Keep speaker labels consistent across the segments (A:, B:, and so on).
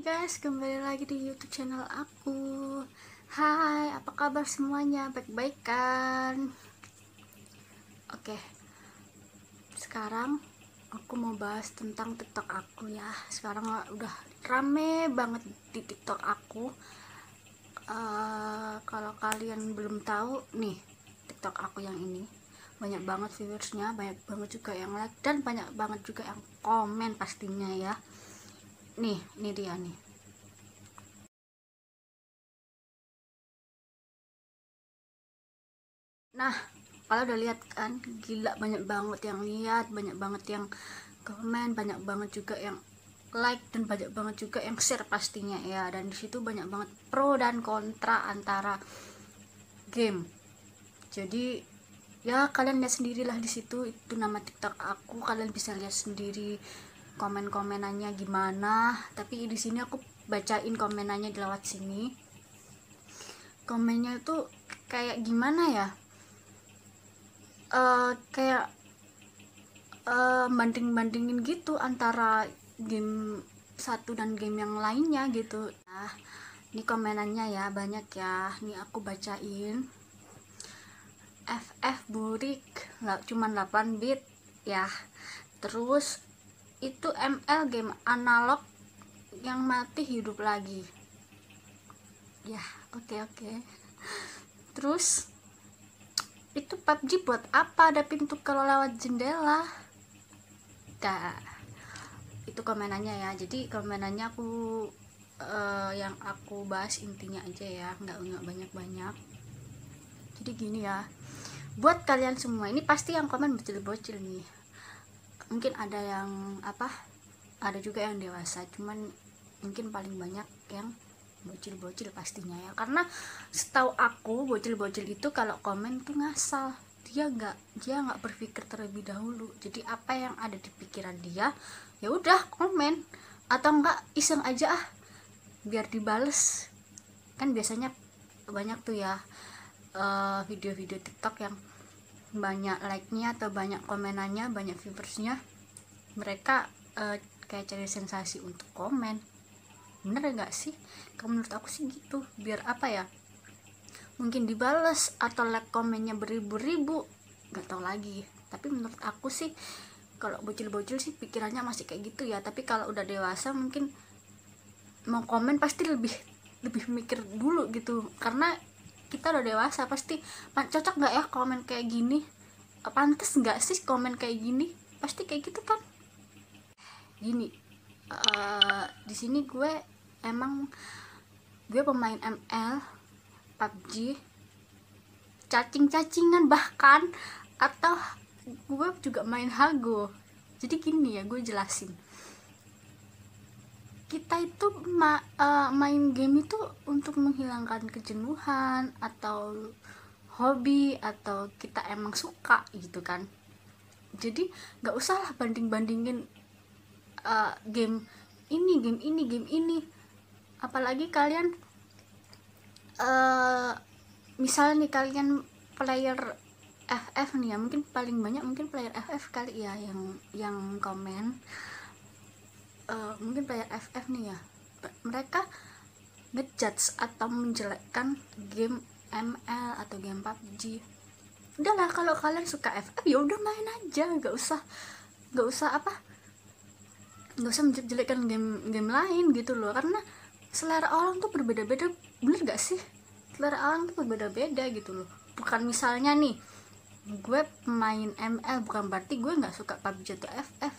A: guys, kembali lagi di YouTube channel aku. Hai, apa kabar semuanya? Baik-baik kan? Oke, sekarang aku mau bahas tentang TikTok aku ya. Sekarang udah rame banget di TikTok aku. Kalau kalian belum tahu nih, TikTok aku yang ini banyak banget viewersnya, banyak banget juga yang like, dan banyak banget juga yang komen pastinya ya. Nih, ini dia nih. Nah, kalau udah lihat kan, gila banyak banget yang lihat, banyak banget yang komen, banyak banget juga yang like, dan banyak banget juga yang share pastinya ya. Dan disitu banyak banget pro dan kontra antara game. Jadi ya kalian lihat sendirilah di situ, itu nama TikTok aku, kalian bisa lihat sendiri komen-komenannya gimana. Tapi di sini aku bacain komenannya di lewat sini. Komennya itu kayak gimana ya? Kayak banding-bandingin gitu antara game satu dan game yang lainnya gitu. Nah, ini komenannya ya, banyak ya. Nih aku bacain. FF burik, nggak cuman 8 bit ya. Terus itu ML game analog yang mati hidup lagi. Ya, oke. Terus itu PUBG buat apa ada pintu kalau lewat jendela? Nah, itu komenannya ya. Jadi komenannya aku yang aku bahas intinya aja ya, nggak banyak-banyak. Jadi gini ya, buat kalian semua ini pasti yang komen bocil-bocil nih. Mungkin ada yang ada juga yang dewasa, cuman mungkin paling banyak yang bocil-bocil pastinya ya. Karena setahu aku bocil-bocil itu kalau komen tuh ngasal, dia nggak berpikir terlebih dahulu. Jadi apa yang ada di pikiran dia ya udah komen, atau enggak iseng aja biar dibales. Kan biasanya banyak tuh ya video-video TikTok yang banyak like-nya atau banyak komenannya, banyak viewersnya, mereka kayak cari sensasi untuk komen. Bener gak sih? Kalau menurut aku sih gitu, biar apa ya, mungkin dibales atau like komennya beribu-ribu, gak tau lagi. Tapi menurut aku sih kalau bocil-bocil sih pikirannya masih kayak gitu ya. Tapi kalau udah dewasa mungkin mau komen pasti lebih mikir dulu gitu, karena kita udah dewasa. Pasti cocok nggak ya komen kayak gini, pantas nggak sih komen kayak gini, pasti kayak gitu kan. Gini, di sini gue pemain ML, PUBG, cacing-cacingan bahkan, atau gue juga main Hago. Jadi gini ya, gue jelasin. Kita itu main game itu untuk menghilangkan kejenuhan, atau hobi, atau kita emang suka gitu kan. Jadi nggak usah lah banding-bandingin game ini. Apalagi kalian misalnya nih kalian player FF nih ya, mungkin paling banyak mungkin player FF kali ya yang komen. Mungkin player FF nih ya, mereka ngejudge atau menjelekkan game ML atau game PUBG. Udahlah, kalau kalian suka FF ya udah main aja, nggak usah menjelekkan game lain gitu loh. Karena selera orang tuh berbeda-beda, bener gak sih? Selera orang tuh berbeda-beda gitu loh. Bukan misalnya nih gue main ML bukan berarti gue nggak suka PUBG atau FF.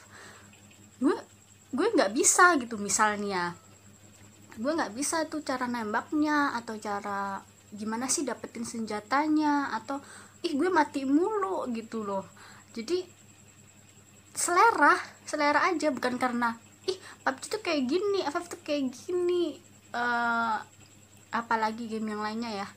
A: gue nggak bisa gitu, misalnya gue nggak bisa tuh cara nembaknya, atau cara gimana sih dapetin senjatanya, atau gue mati mulu gitu loh. Jadi selera aja, bukan karena PUBG tuh kayak gini, FF tuh kayak gini, apalagi game yang lainnya ya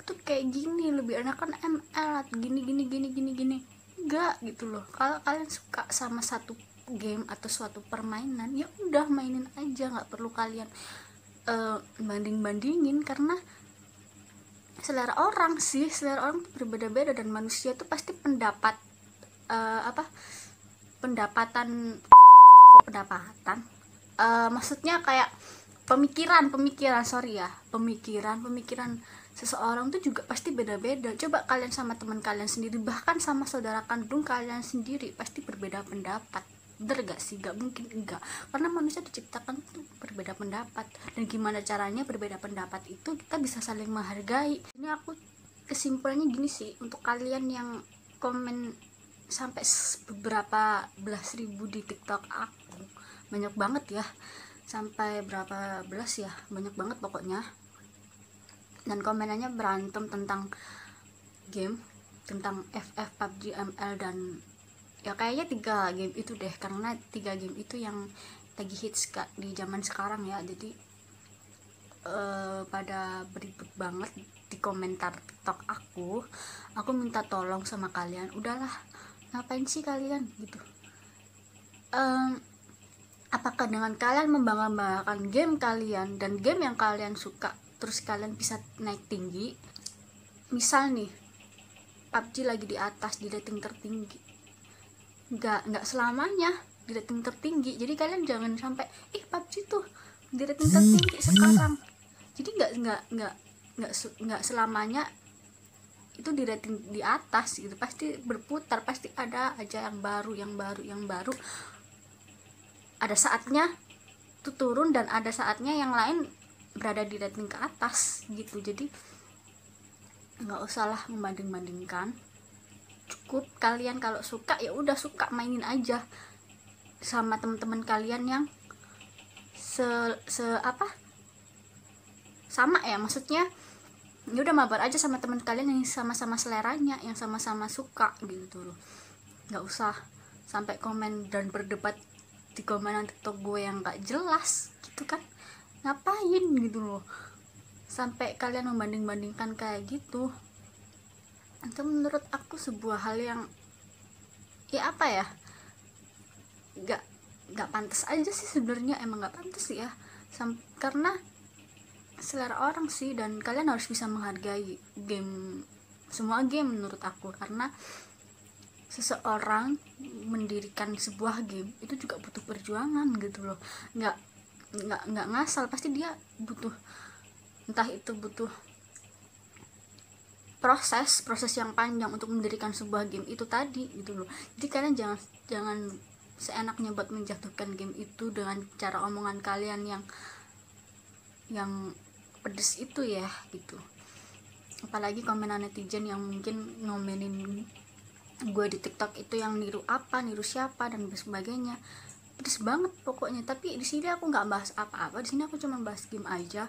A: tuh kayak gini, lebih enakan ML gini. Enggak gitu loh. Kalau kalian suka sama satu game atau suatu permainan ya udah mainin aja, nggak perlu kalian banding-bandingin. Karena selera orang tuh berbeda-beda, dan manusia tuh pasti pendapatan maksudnya kayak pemikiran sorry ya, pemikiran seseorang tuh juga pasti beda-beda. Coba kalian sama teman kalian sendiri, bahkan sama saudara kandung kalian sendiri, pasti berbeda pendapat. Bener gak sih? Gak mungkin enggak, karena manusia diciptakan tuh berbeda pendapat. Dan gimana caranya berbeda pendapat itu kita bisa saling menghargai. Ini aku kesimpulannya gini sih, untuk kalian yang komen sampai beberapa belas ribu di TikTok aku, banyak banget ya, sampai berapa belas ya, banyak banget pokoknya. Dan komenannya berantem tentang game, tentang FF, PUBG, ML, dan ya kayaknya 3 game itu deh, karena 3 game itu yang lagi hits di zaman sekarang ya. Jadi pada beribut banget di komentar TikTok aku minta tolong sama kalian, udahlah, ngapain sih kalian gitu. Apakah dengan kalian membangga-banggakan game kalian dan game yang kalian suka, terus kalian bisa naik tinggi? Misal nih, PUBG lagi di atas, di rating tertinggi, nggak selamanya di rating tertinggi. Jadi kalian jangan sampai PUBG tuh di rating tertinggi sekarang, jadi nggak selamanya itu di rating di atas gitu. Pasti berputar, pasti ada aja yang baru. Ada saatnya tuh turun, dan ada saatnya yang lain berada di rating ke atas gitu. Jadi nggak usahlah membanding-bandingkan. Cukup kalian kalau suka ya udah suka, mainin aja sama teman-teman kalian yang sama ya, maksudnya ya udah mabar aja sama teman kalian yang sama-sama seleranya, yang sama-sama suka gitu loh. Nggak usah sampai komen dan berdebat di komenan TikTok gue yang nggak jelas gitu kan. Ngapain gitu loh sampai kalian membanding-bandingkan kayak gitu. Itu menurut aku sebuah hal yang ya apa ya, nggak pantas aja sih sebenarnya. Emang nggak pantas sih ya, karena selera orang sih. Dan kalian harus bisa menghargai game, semua game menurut aku, karena seseorang mendirikan sebuah game itu juga butuh perjuangan gitu loh. Nggak ngasal, pasti dia butuh, entah itu butuh proses yang panjang untuk mendirikan sebuah game itu tadi gitu loh. Jadi kalian jangan seenaknya buat menjatuhkan game itu dengan cara omongan kalian yang pedes itu ya gitu. Apalagi komenan netizen yang mungkin ngomenin gue di TikTok itu yang niru siapa dan sebagainya. Pedes banget pokoknya. Tapi di sini aku nggak bahas apa-apa, di sini aku cuma bahas game aja.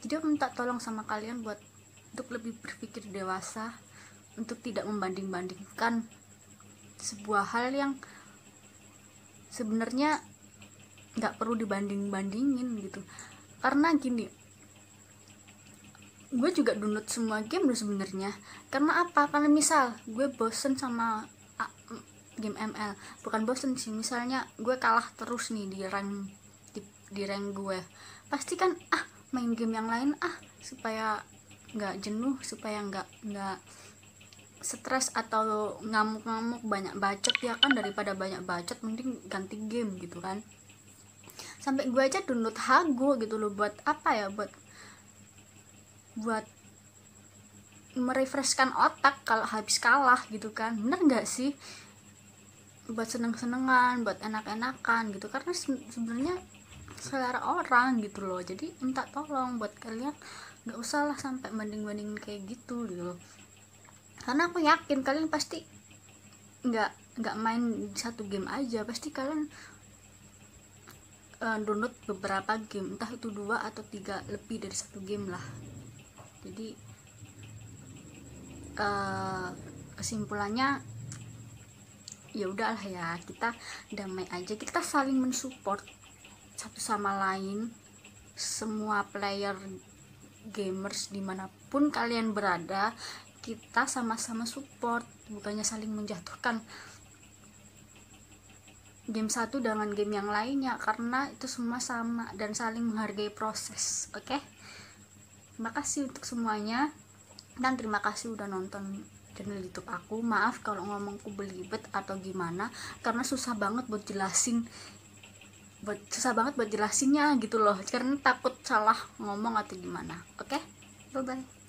A: Jadi aku minta tolong sama kalian untuk lebih berpikir dewasa, untuk tidak membanding-bandingkan sebuah hal yang sebenarnya nggak perlu dibanding-bandingin gitu. Karena gini, gue juga download semua game loh sebenarnya. Karena apa? Karena misal gue bosen sama game ML, bukan bosen sih, misalnya gue kalah terus nih di rank gue, pasti kan main game yang lain supaya nggak jenuh, supaya nggak stres atau ngamuk-ngamuk banyak bacot ya kan. Daripada banyak bacot mending ganti game gitu kan. Sampai gue aja download Hago gitu loh, buat apa ya, buat merefreshkan otak kalau habis kalah gitu kan. Bener nggak sih? Buat seneng-senengan, buat enak-enakan gitu. Karena sebenarnya selera orang gitu loh. Jadi minta tolong buat kalian nggak usah lah sampai banding-bandingin kayak gitu loh. Karena aku yakin kalian pasti nggak main satu game aja, pasti kalian download beberapa game, entah itu 2 atau 3, lebih dari satu game lah. Jadi kesimpulannya ya udahlah ya, kita damai aja, kita saling mensupport satu sama lain. Semua player gamers dimanapun kalian berada, kita sama-sama support, bukannya saling menjatuhkan game satu dengan game yang lainnya, karena itu semua sama dan saling menghargai proses. Oke? Terima kasih untuk semuanya, dan terima kasih udah nonton channel YouTube aku. Maaf kalau ngomongku belibet atau gimana, karena susah banget buat jelasin susah banget buat jelasinnya gitu loh, karena takut salah ngomong atau gimana. Oke, bye bye.